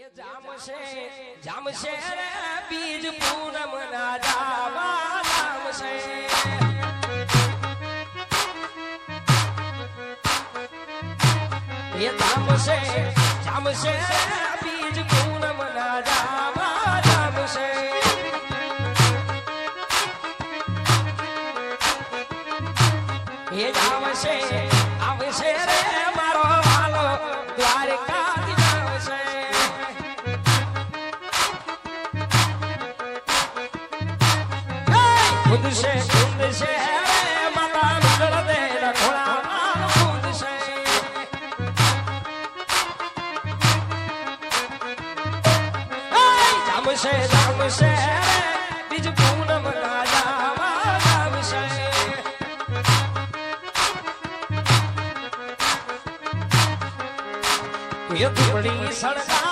એ જામશે રે બીજ પૂનમ ના જાવા જામશે એ જામશે રે બીજ પૂનમ ના જાવા જામશે એ આવશે રે મારો વાલો દ્વારકા खुद से माता मिल दे रखोड़ा खुद से जामसे बीज पूनम ना जावा जामसे ये बड़ी सड़का